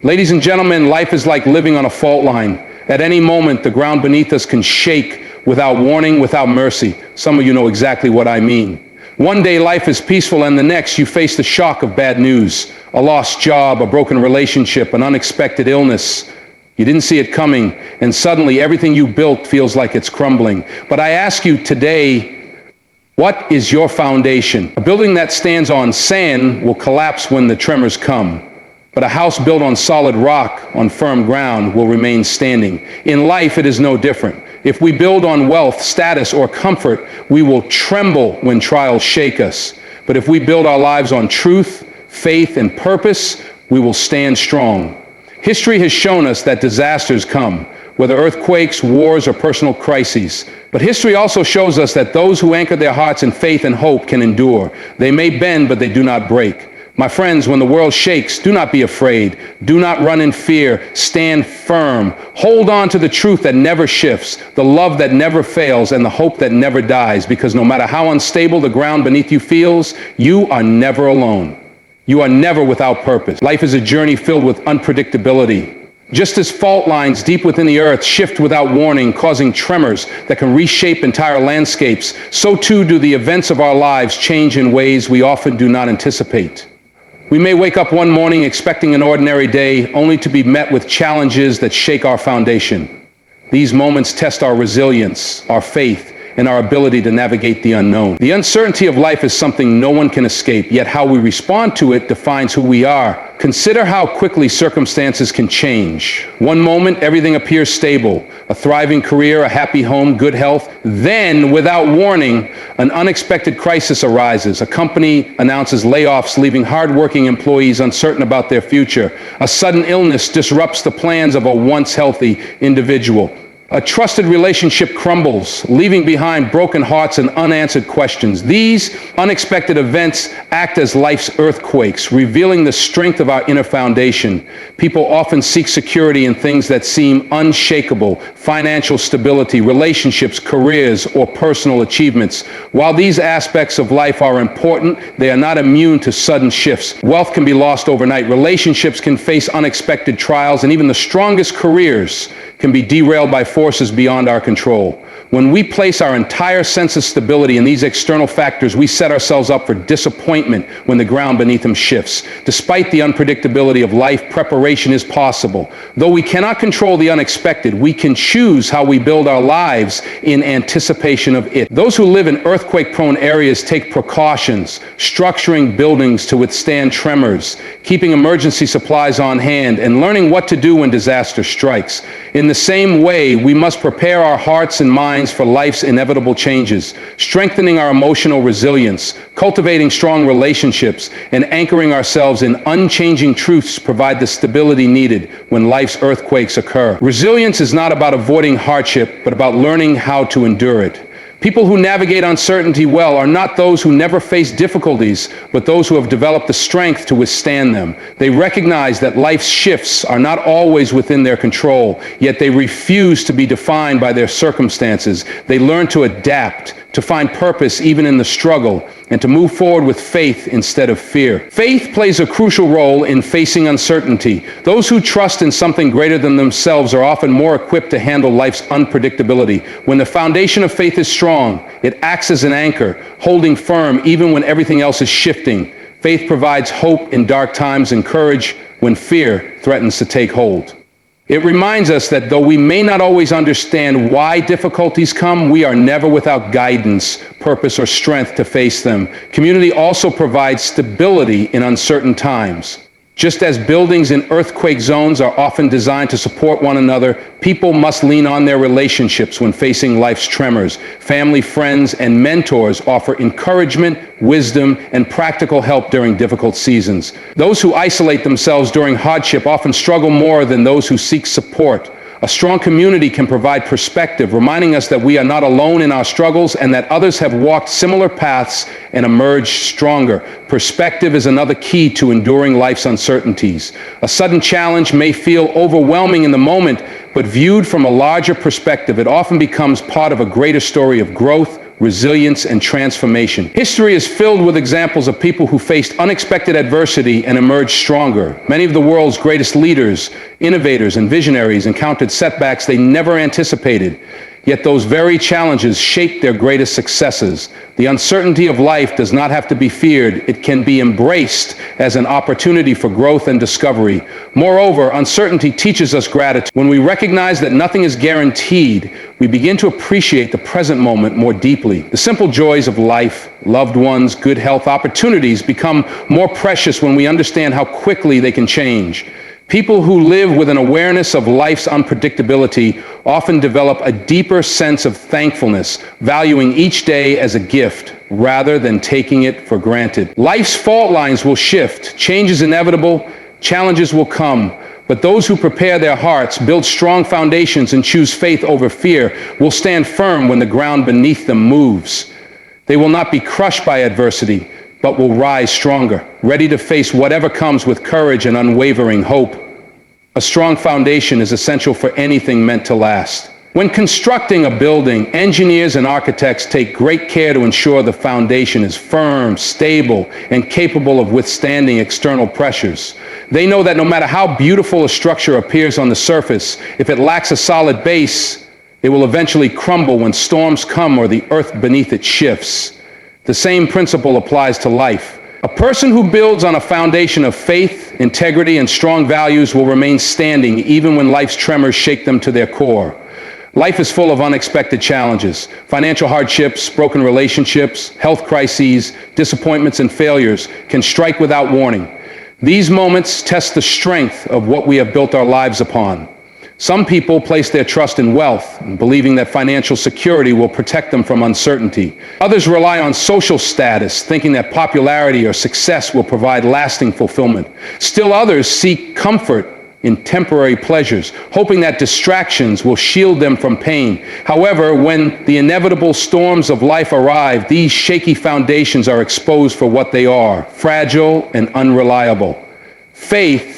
Ladies and gentlemen, life is like living on a fault line. At any moment, the ground beneath us can shake without warning, without mercy. Some of you know exactly what I mean. One day life is peaceful, and the next you face the shock of bad news, a lost job, a broken relationship, an unexpected illness. You didn't see it coming, and suddenly everything you built feels like it's crumbling. But I ask you today, what is your foundation? A building that stands on sand will collapse when the tremors come. But a house built on solid rock, on firm ground, will remain standing. In life, it is no different. If we build on wealth, status, or comfort, we will tremble when trials shake us. But if we build our lives on truth, faith, and purpose, we will stand strong. History has shown us that disasters come, whether earthquakes, wars, or personal crises. But history also shows us that those who anchor their hearts in faith and hope can endure. They may bend, but they do not break. My friends, when the world shakes, do not be afraid. Do not run in fear. Stand firm. Hold on to the truth that never shifts, the love that never fails, and the hope that never dies, because no matter how unstable the ground beneath you feels, you are never alone. You are never without purpose. Life is a journey filled with unpredictability. Just as fault lines deep within the earth shift without warning, causing tremors that can reshape entire landscapes, so too do the events of our lives change in ways we often do not anticipate. We may wake up one morning expecting an ordinary day, only to be met with challenges that shake our foundation. These moments test our resilience, our faith, and our ability to navigate the unknown. The uncertainty of life is something no one can escape, yet how we respond to it defines who we are. Consider how quickly circumstances can change. One moment, everything appears stable, a thriving career, a happy home, good health. Then, without warning, an unexpected crisis arises. A company announces layoffs, leaving hardworking employees uncertain about their future. A sudden illness disrupts the plans of a once healthy individual. A trusted relationship crumbles, leaving behind broken hearts and unanswered questions. These unexpected events act as life's earthquakes, revealing the strength of our inner foundation. People often seek security in things that seem unshakable: financial stability, relationships, careers, or personal achievements. While these aspects of life are important, they are not immune to sudden shifts. Wealth can be lost overnight, relationships can face unexpected trials, and even the strongest careers can be derailed by forces beyond our control. When we place our entire sense of stability in these external factors, we set ourselves up for disappointment when the ground beneath them shifts. Despite the unpredictability of life, preparation is possible. Though we cannot control the unexpected, we can choose how we build our lives in anticipation of it. Those who live in earthquake-prone areas take precautions, structuring buildings to withstand tremors, keeping emergency supplies on hand, and learning what to do when disaster strikes. In the same way, we must prepare our hearts and minds for life's inevitable changes, strengthening our emotional resilience, cultivating strong relationships, and anchoring ourselves in unchanging truths provide the stability needed when life's earthquakes occur. Resilience is not about avoiding hardship, but about learning how to endure it. People who navigate uncertainty well are not those who never face difficulties, but those who have developed the strength to withstand them. They recognize that life's shifts are not always within their control, yet they refuse to be defined by their circumstances. They learn to adapt, to find purpose even in the struggle, and to move forward with faith instead of fear. Faith plays a crucial role in facing uncertainty. Those who trust in something greater than themselves are often more equipped to handle life's unpredictability. When the foundation of faith is strong, it acts as an anchor, holding firm even when everything else is shifting. Faith provides hope in dark times and courage when fear threatens to take hold. It reminds us that though we may not always understand why difficulties come, we are never without guidance, purpose, or strength to face them. Community also provides stability in uncertain times. Just as buildings in earthquake zones are often designed to support one another, people must lean on their relationships when facing life's tremors. Family, friends, and mentors offer encouragement, wisdom, and practical help during difficult seasons. Those who isolate themselves during hardship often struggle more than those who seek support. A strong community can provide perspective, reminding us that we are not alone in our struggles and that others have walked similar paths and emerged stronger. Perspective is another key to enduring life's uncertainties. A sudden challenge may feel overwhelming in the moment, but viewed from a larger perspective, it often becomes part of a greater story of growth, resilience, and transformation. History is filled with examples of people who faced unexpected adversity and emerged stronger. Many of the world's greatest leaders, innovators, and visionaries encountered setbacks they never anticipated. Yet those very challenges shaped their greatest successes. The uncertainty of life does not have to be feared. It can be embraced as an opportunity for growth and discovery. Moreover, uncertainty teaches us gratitude. When we recognize that nothing is guaranteed, we begin to appreciate the present moment more deeply. The simple joys of life, loved ones, good health, opportunities become more precious when we understand how quickly they can change. People who live with an awareness of life's unpredictability often develop a deeper sense of thankfulness, valuing each day as a gift rather than taking it for granted. Life's fault lines will shift, change is inevitable, challenges will come, but those who prepare their hearts, build strong foundations, and choose faith over fear will stand firm when the ground beneath them moves. They will not be crushed by adversity, but will rise stronger, ready to face whatever comes with courage and unwavering hope. A strong foundation is essential for anything meant to last. When constructing a building, engineers and architects take great care to ensure the foundation is firm, stable, and capable of withstanding external pressures. They know that no matter how beautiful a structure appears on the surface, if it lacks a solid base, it will eventually crumble when storms come or the earth beneath it shifts. The same principle applies to life. A person who builds on a foundation of faith, integrity, and strong values will remain standing even when life's tremors shake them to their core. Life is full of unexpected challenges. Financial hardships, broken relationships, health crises, disappointments, and failures can strike without warning. These moments test the strength of what we have built our lives upon. Some people place their trust in wealth, believing that financial security will protect them from uncertainty. Others rely on social status, thinking that popularity or success will provide lasting fulfillment. Still others seek comfort in temporary pleasures, hoping that distractions will shield them from pain. However, when the inevitable storms of life arrive, these shaky foundations are exposed for what they are: fragile and unreliable. Faith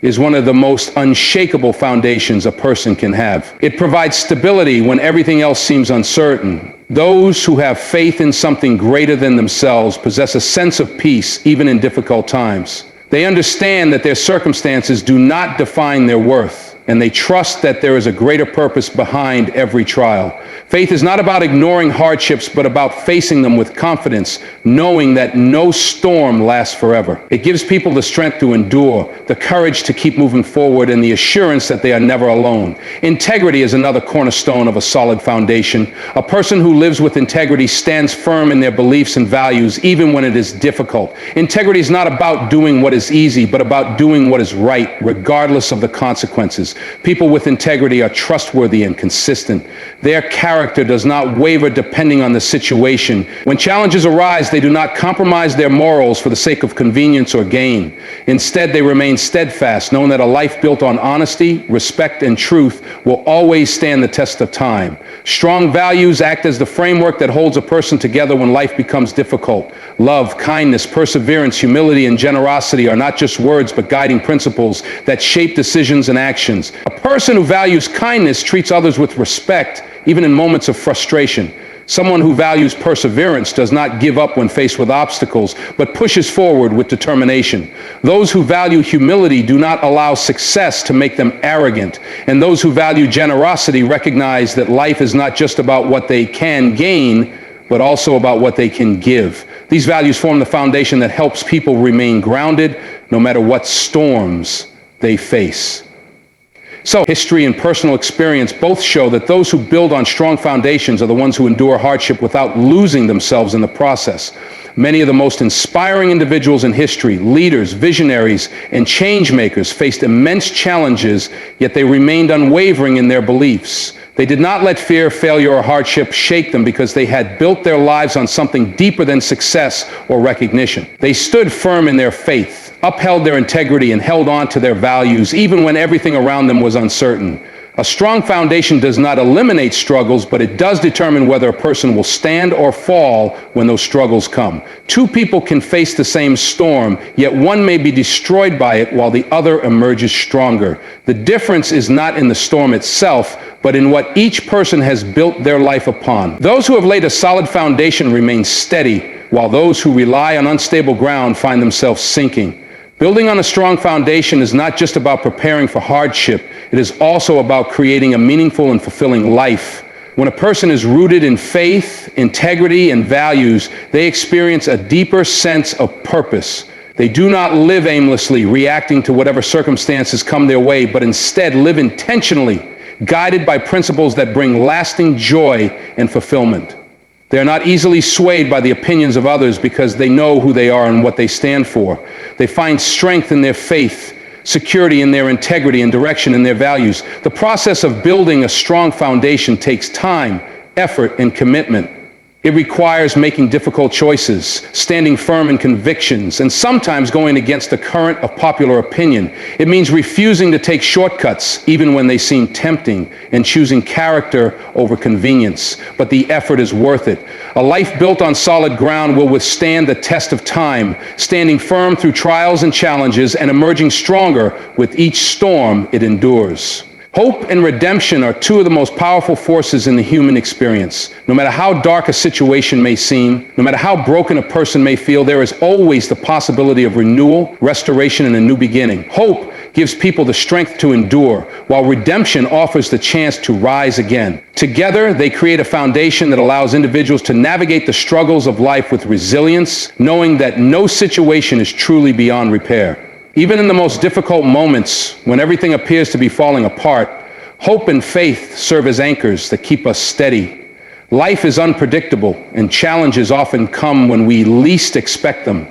is one of the most unshakable foundations a person can have. It provides stability when everything else seems uncertain. Those who have faith in something greater than themselves possess a sense of peace even in difficult times. They understand that their circumstances do not define their worth, and they trust that there is a greater purpose behind every trial. Faith is not about ignoring hardships, but about facing them with confidence, knowing that no storm lasts forever. It gives people the strength to endure, the courage to keep moving forward, and the assurance that they are never alone. Integrity is another cornerstone of a solid foundation. A person who lives with integrity stands firm in their beliefs and values, even when it is difficult. Integrity is not about doing what is easy, but about doing what is right, regardless of the consequences. People with integrity are trustworthy and consistent. Their character does not waver depending on the situation. When challenges arise, they do not compromise their morals for the sake of convenience or gain. Instead, they remain steadfast, knowing that a life built on honesty, respect, and truth will always stand the test of time. Strong values act as the framework that holds a person together when life becomes difficult. Love, kindness, perseverance, humility, and generosity are not just words, but guiding principles that shape decisions and actions. A person who values kindness treats others with respect, even in moments of frustration. Someone who values perseverance does not give up when faced with obstacles, but pushes forward with determination. Those who value humility do not allow success to make them arrogant. And those who value generosity recognize that life is not just about what they can gain, but also about what they can give. These values form the foundation that helps people remain grounded no matter what storms they face. So, history and personal experience both show that those who build on strong foundations are the ones who endure hardship without losing themselves in the process. Many of the most inspiring individuals in history, leaders, visionaries, and change makers, faced immense challenges, yet they remained unwavering in their beliefs. They did not let fear, failure, or hardship shake them because they had built their lives on something deeper than success or recognition. They stood firm in their faith, upheld their integrity, and held on to their values even when everything around them was uncertain. A strong foundation does not eliminate struggles, but it does determine whether a person will stand or fall when those struggles come. Two people can face the same storm, yet one may be destroyed by it while the other emerges stronger. The difference is not in the storm itself, but in what each person has built their life upon. Those who have laid a solid foundation remain steady, while those who rely on unstable ground find themselves sinking. Building on a strong foundation is not just about preparing for hardship, it is also about creating a meaningful and fulfilling life. When a person is rooted in faith, integrity, and values, they experience a deeper sense of purpose. They do not live aimlessly, reacting to whatever circumstances come their way, but instead live intentionally, guided by principles that bring lasting joy and fulfillment. They are not easily swayed by the opinions of others because they know who they are and what they stand for. They find strength in their faith, security in their integrity, and direction in their values. The process of building a strong foundation takes time, effort, and commitment. It requires making difficult choices, standing firm in convictions, and sometimes going against the current of popular opinion. It means refusing to take shortcuts, even when they seem tempting, and choosing character over convenience. But the effort is worth it. A life built on solid ground will withstand the test of time, standing firm through trials and challenges and emerging stronger with each storm it endures. Hope and redemption are two of the most powerful forces in the human experience. No matter how dark a situation may seem, no matter how broken a person may feel, there is always the possibility of renewal, restoration, and a new beginning. Hope gives people the strength to endure, while redemption offers the chance to rise again. Together, they create a foundation that allows individuals to navigate the struggles of life with resilience, knowing that no situation is truly beyond repair. Even in the most difficult moments, when everything appears to be falling apart, hope and faith serve as anchors that keep us steady. Life is unpredictable, and challenges often come when we least expect them.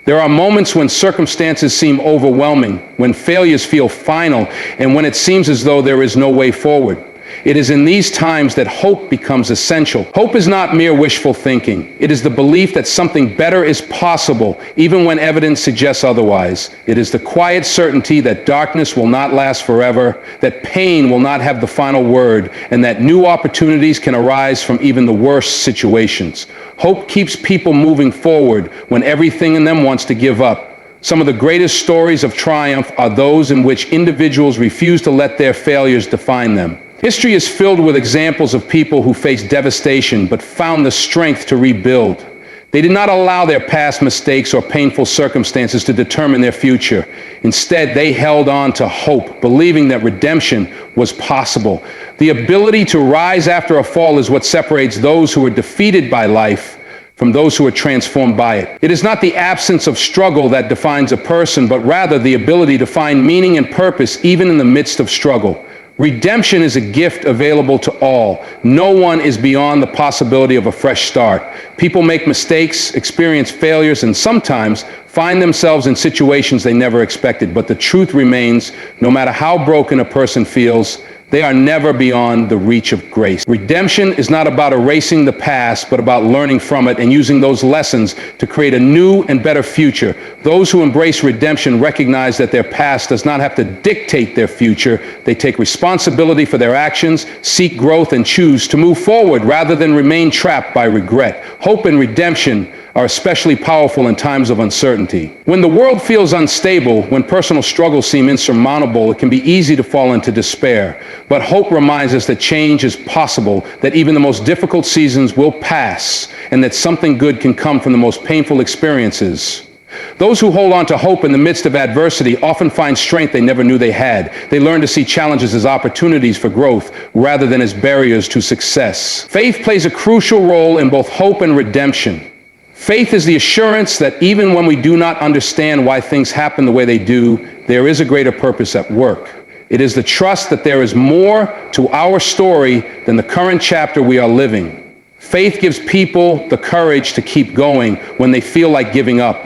There are moments when circumstances seem overwhelming, when failures feel final, and when it seems as though there is no way forward. It is in these times that hope becomes essential. Hope is not mere wishful thinking. It is the belief that something better is possible, even when evidence suggests otherwise. It is the quiet certainty that darkness will not last forever, that pain will not have the final word, and that new opportunities can arise from even the worst situations. Hope keeps people moving forward when everything in them wants to give up. Some of the greatest stories of triumph are those in which individuals refuse to let their failures define them. History is filled with examples of people who faced devastation but found the strength to rebuild. They did not allow their past mistakes or painful circumstances to determine their future. Instead, they held on to hope, believing that redemption was possible. The ability to rise after a fall is what separates those who are defeated by life from those who are transformed by it. It is not the absence of struggle that defines a person, but rather the ability to find meaning and purpose even in the midst of struggle. Redemption is a gift available to all. No one is beyond the possibility of a fresh start. People make mistakes, experience failures, and sometimes find themselves in situations they never expected. But the truth remains, no matter how broken a person feels, they are never beyond the reach of grace. Redemption is not about erasing the past, but about learning from it and using those lessons to create a new and better future. Those who embrace redemption recognize that their past does not have to dictate their future. They take responsibility for their actions, seek growth, and choose to move forward rather than remain trapped by regret. Hope and redemption are especially powerful in times of uncertainty. When the world feels unstable, when personal struggles seem insurmountable, it can be easy to fall into despair. But hope reminds us that change is possible, that even the most difficult seasons will pass, and that something good can come from the most painful experiences. Those who hold on to hope in the midst of adversity often find strength they never knew they had. They learn to see challenges as opportunities for growth rather than as barriers to success. Faith plays a crucial role in both hope and redemption. Faith is the assurance that even when we do not understand why things happen the way they do, there is a greater purpose at work. It is the trust that there is more to our story than the current chapter we are living. Faith gives people the courage to keep going when they feel like giving up.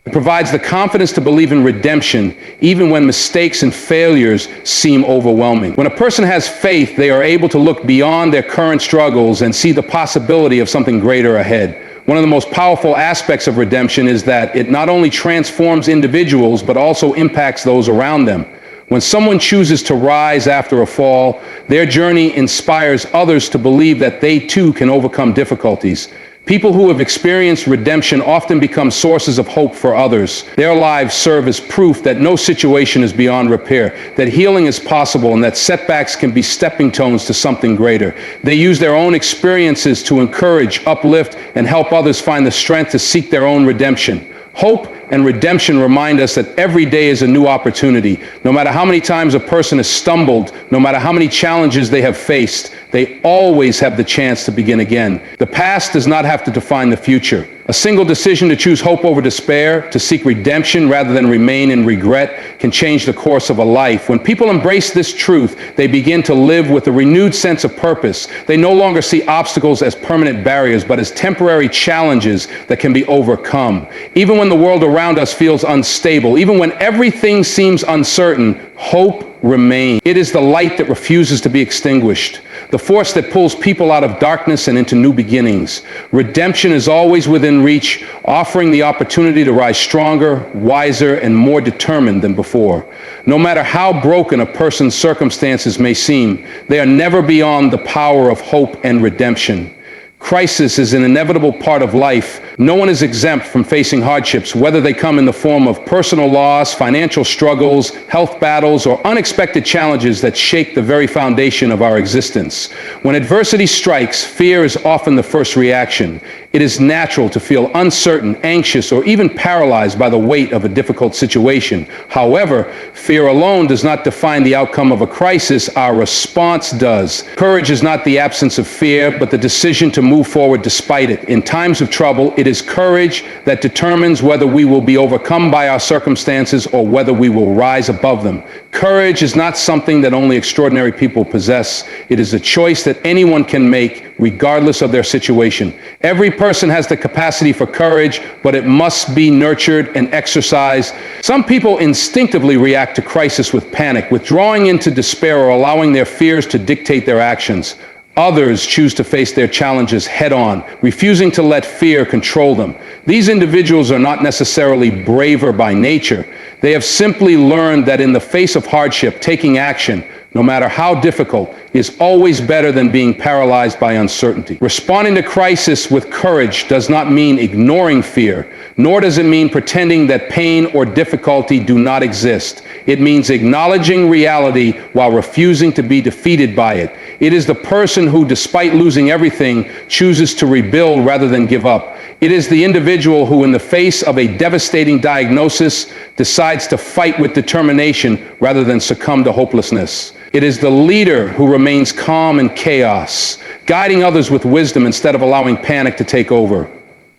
It provides the confidence to believe in redemption, even when mistakes and failures seem overwhelming. When a person has faith, they are able to look beyond their current struggles and see the possibility of something greater ahead. One of the most powerful aspects of redemption is that it not only transforms individuals, but also impacts those around them. When someone chooses to rise after a fall, their journey inspires others to believe that they too can overcome difficulties. People who have experienced redemption often become sources of hope for others. Their lives serve as proof that no situation is beyond repair, that healing is possible, and that setbacks can be stepping stones to something greater. They use their own experiences to encourage, uplift, and help others find the strength to seek their own redemption. Hope and redemption remind us that every day is a new opportunity. No matter how many times a person has stumbled, no matter how many challenges they have faced, they always have the chance to begin again. The past does not have to define the future. A single decision to choose hope over despair, to seek redemption rather than remain in regret, can change the course of a life. When people embrace this truth, they begin to live with a renewed sense of purpose. They no longer see obstacles as permanent barriers, but as temporary challenges that can be overcome. Even when the world around us feels unstable, even when everything seems uncertain, hope remains. It is the light that refuses to be extinguished, the force that pulls people out of darkness and into new beginnings. Redemption is always within reach, offering the opportunity to rise stronger, wiser, and more determined than before. No matter how broken a person's circumstances may seem, they are never beyond the power of hope and redemption. Crisis is an inevitable part of life. No one is exempt from facing hardships, whether they come in the form of personal loss, financial struggles, health battles, or unexpected challenges that shake the very foundation of our existence. When adversity strikes, fear is often the first reaction. It is natural to feel uncertain, anxious, or even paralyzed by the weight of a difficult situation. However, fear alone does not define the outcome of a crisis. Our response does. Courage is not the absence of fear, but the decision to move forward despite it. In times of trouble, it is courage that determines whether we will be overcome by our circumstances or whether we will rise above them. Courage is not something that only extraordinary people possess. It is a choice that anyone can make, regardless of their situation. Every person has the capacity for courage, but it must be nurtured and exercised. Some people instinctively react to crisis with panic, withdrawing into despair or allowing their fears to dictate their actions. Others choose to face their challenges head-on, refusing to let fear control them. These individuals are not necessarily braver by nature. They have simply learned that in the face of hardship, taking action, no matter how difficult, is always better than being paralyzed by uncertainty. Responding to crisis with courage does not mean ignoring fear, nor does it mean pretending that pain or difficulty do not exist. It means acknowledging reality while refusing to be defeated by it. It is the person who, despite losing everything, chooses to rebuild rather than give up. It is the individual who, in the face of a devastating diagnosis, decides to fight with determination rather than succumb to hopelessness. It is the leader who remains calm in chaos, guiding others with wisdom instead of allowing panic to take over.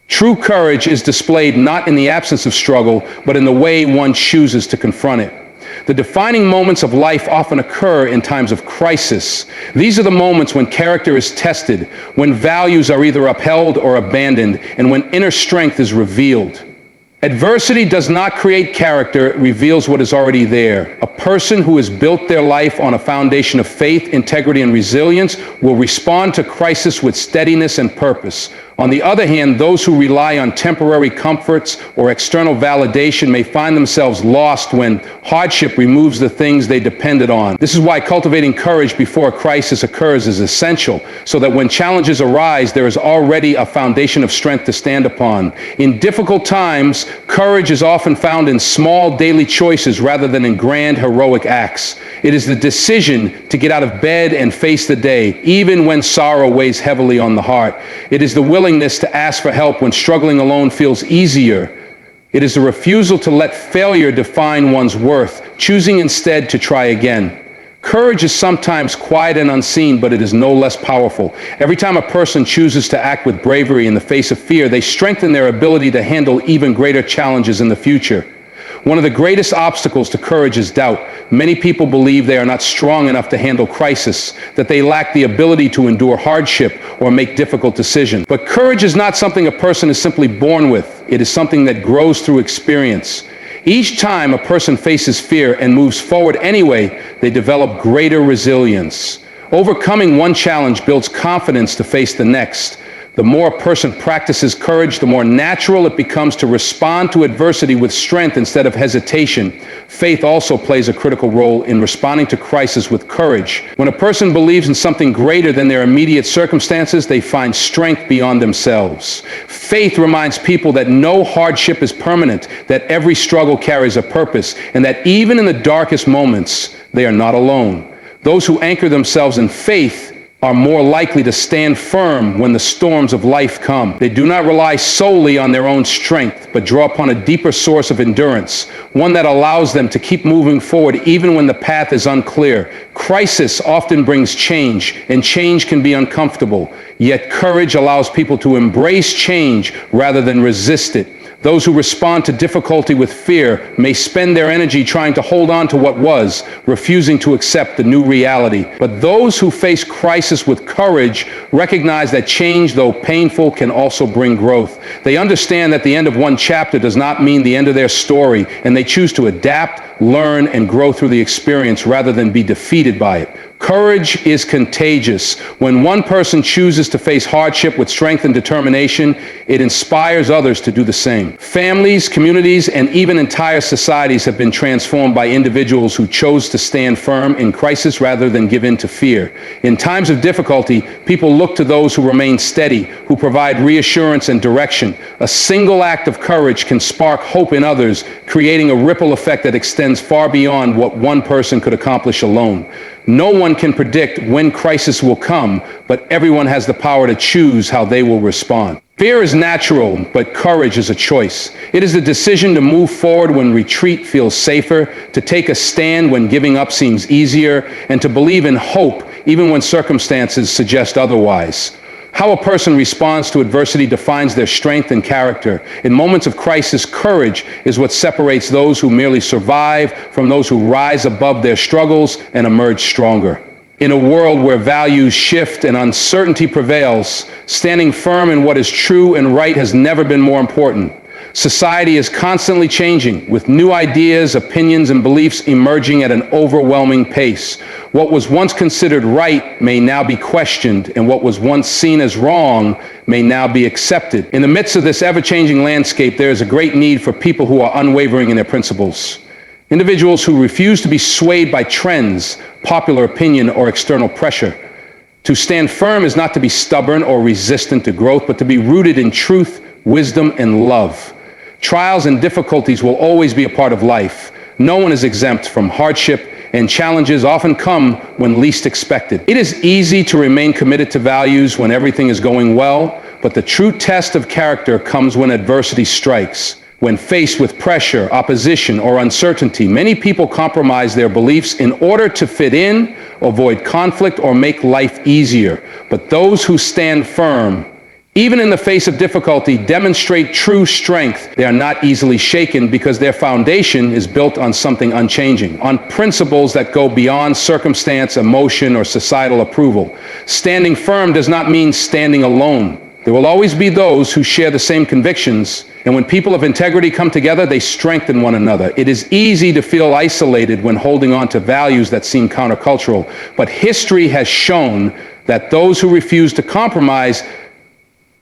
True courage is displayed not in the absence of struggle, but in the way one chooses to confront it. The defining moments of life often occur in times of crisis. These are the moments when character is tested, when values are either upheld or abandoned, and when inner strength is revealed. Adversity does not create character, it reveals what is already there. A person who has built their life on a foundation of faith, integrity, and resilience will respond to crisis with steadiness and purpose. On the other hand, those who rely on temporary comforts or external validation may find themselves lost when hardship removes the things they depended on. This is why cultivating courage before a crisis occurs is essential, so that when challenges arise, there is already a foundation of strength to stand upon. In difficult times, courage is often found in small daily choices rather than in grand heroic acts. It is the decision to get out of bed and face the day, even when sorrow weighs heavily on the heart. It is the willingness to ask for help when struggling alone feels easier. It is a refusal to let failure define one's worth, choosing instead to try again. Courage is sometimes quiet and unseen, but it is no less powerful. Every time a person chooses to act with bravery in the face of fear, they strengthen their ability to handle even greater challenges in the future. One of the greatest obstacles to courage is doubt. Many people believe they are not strong enough to handle crisis, that they lack the ability to endure hardship or make difficult decisions. But courage is not something a person is simply born with. It is something that grows through experience. Each time a person faces fear and moves forward anyway, they develop greater resilience. Overcoming one challenge builds confidence to face the next. The more a person practices courage, the more natural it becomes to respond to adversity with strength instead of hesitation. Faith also plays a critical role in responding to crisis with courage. When a person believes in something greater than their immediate circumstances, they find strength beyond themselves. Faith reminds people that no hardship is permanent, that every struggle carries a purpose, and that even in the darkest moments, they are not alone. Those who anchor themselves in faith are more likely to stand firm when the storms of life come. They do not rely solely on their own strength, but draw upon a deeper source of endurance, one that allows them to keep moving forward even when the path is unclear. Crisis often brings change, and change can be uncomfortable. Yet courage allows people to embrace change rather than resist it. Those who respond to difficulty with fear may spend their energy trying to hold on to what was, refusing to accept the new reality. But those who face crisis with courage recognize that change, though painful, can also bring growth. They understand that the end of one chapter does not mean the end of their story, and they choose to adapt, learn, and grow through the experience rather than be defeated by it. Courage is contagious. When one person chooses to face hardship with strength and determination, it inspires others to do the same. Families, communities, and even entire societies have been transformed by individuals who chose to stand firm in crisis rather than give in to fear. In times of difficulty, people look to those who remain steady, who provide reassurance and direction. A single act of courage can spark hope in others, creating a ripple effect that extends far beyond what one person could accomplish alone. No one can predict when crisis will come, but everyone has the power to choose how they will respond. Fear is natural, but courage is a choice. It is the decision to move forward when retreat feels safer, to take a stand when giving up seems easier, and to believe in hope even when circumstances suggest otherwise. How a person responds to adversity defines their strength and character. In moments of crisis, courage is what separates those who merely survive from those who rise above their struggles and emerge stronger. In a world where values shift and uncertainty prevails, standing firm in what is true and right has never been more important. Society is constantly changing, with new ideas, opinions, and beliefs emerging at an overwhelming pace. What was once considered right may now be questioned, and what was once seen as wrong may now be accepted. In the midst of this ever-changing landscape, there is a great need for people who are unwavering in their principles. Individuals who refuse to be swayed by trends, popular opinion, or external pressure. To stand firm is not to be stubborn or resistant to growth, but to be rooted in truth, wisdom, and love. Trials and difficulties will always be a part of life. No one is exempt from hardship, and challenges often come when least expected. It is easy to remain committed to values when everything is going well, but the true test of character comes when adversity strikes. When faced with pressure, opposition, or uncertainty, many people compromise their beliefs in order to fit in, avoid conflict, or make life easier. But those who stand firm, even in the face of difficulty, demonstrate true strength. They are not easily shaken because their foundation is built on something unchanging, on principles that go beyond circumstance, emotion, or societal approval. Standing firm does not mean standing alone. There will always be those who share the same convictions, and when people of integrity come together, they strengthen one another. It is easy to feel isolated when holding on to values that seem countercultural, but history has shown that those who refuse to compromise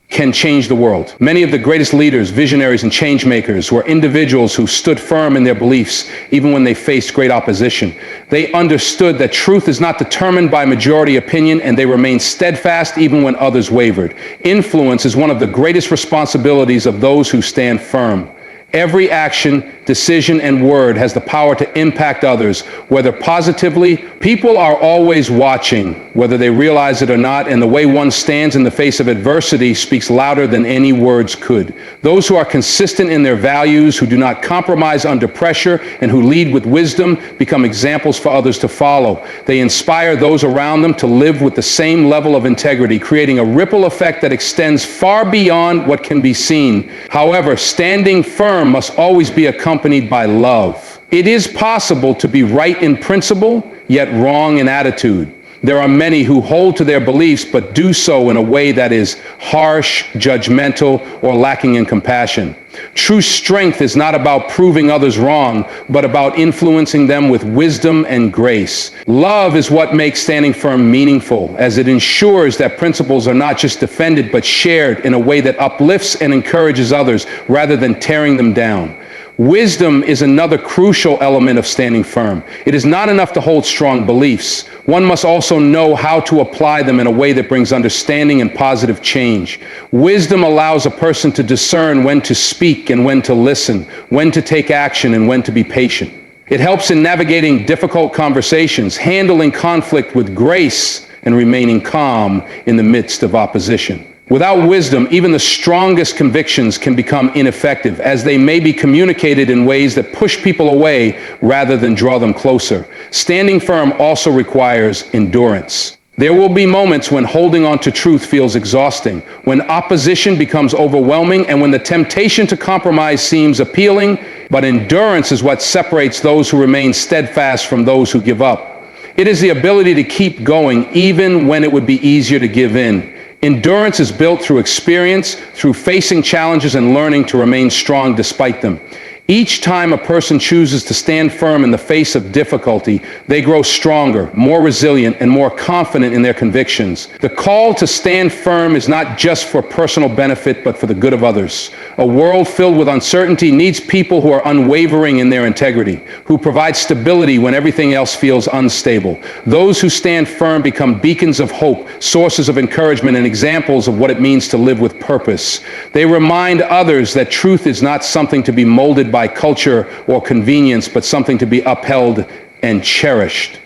can change the world. Many of the greatest leaders, visionaries, and change makers were individuals who stood firm in their beliefs even when they faced great opposition. They understood that truth is not determined by majority opinion, and they remained steadfast even when others wavered. Influence is one of the greatest responsibilities of those who stand firm. Every action, decision, and word has the power to impact others, whether positively. People are always watching, whether they realize it or not, and the way one stands in the face of adversity speaks louder than any words could. Those who are consistent in their values, who do not compromise under pressure, and who lead with wisdom become examples for others to follow. They inspire those around them to live with the same level of integrity, creating a ripple effect that extends far beyond what can be seen. However, standing firm must always be accompanied by love. It is possible to be right in principle, yet wrong in attitude. There are many who hold to their beliefs, but do so in a way that is harsh, judgmental, or lacking in compassion. True strength is not about proving others wrong, but about influencing them with wisdom and grace. Love is what makes standing firm meaningful, as it ensures that principles are not just defended, but shared in a way that uplifts and encourages others rather than tearing them down. Wisdom is another crucial element of standing firm. It is not enough to hold strong beliefs. One must also know how to apply them in a way that brings understanding and positive change. Wisdom allows a person to discern when to speak and when to listen, when to take action and when to be patient. It helps in navigating difficult conversations, handling conflict with grace, and remaining calm in the midst of opposition. Without wisdom, even the strongest convictions can become ineffective, as they may be communicated in ways that push people away rather than draw them closer. Standing firm also requires endurance. There will be moments when holding on to truth feels exhausting, when opposition becomes overwhelming, and when the temptation to compromise seems appealing, but endurance is what separates those who remain steadfast from those who give up. It is the ability to keep going even when it would be easier to give in. Endurance is built through experience, through facing challenges and learning to remain strong despite them. Each time a person chooses to stand firm in the face of difficulty, they grow stronger, more resilient, and more confident in their convictions. The call to stand firm is not just for personal benefit, but for the good of others. A world filled with uncertainty needs people who are unwavering in their integrity, who provide stability when everything else feels unstable. Those who stand firm become beacons of hope, sources of encouragement, and examples of what it means to live with purpose. They remind others that truth is not something to be molded by culture or convenience, but something to be upheld and cherished.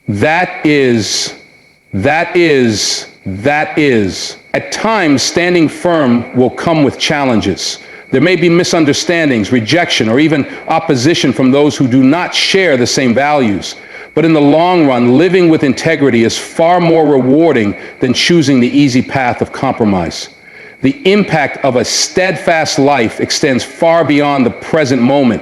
That is. At times, standing firm will come with challenges. There may be misunderstandings, rejection, or even opposition from those who do not share the same values. But in the long run, living with integrity is far more rewarding than choosing the easy path of compromise. The impact of a steadfast life extends far beyond the present moment,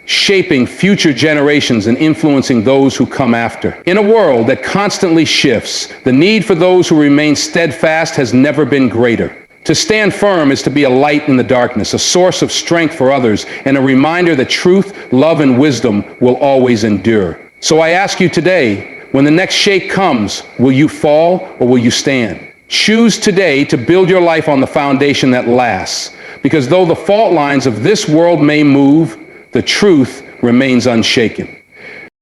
shaping future generations and influencing those who come after. In a world that constantly shifts, the need for those who remain steadfast has never been greater. To stand firm is to be a light in the darkness, a source of strength for others, and a reminder that truth, love, and wisdom will always endure. So I ask you today, when the next shake comes, will you fall or will you stand? Choose today to build your life on the foundation that lasts, because though the fault lines of this world may move, the truth remains unshaken.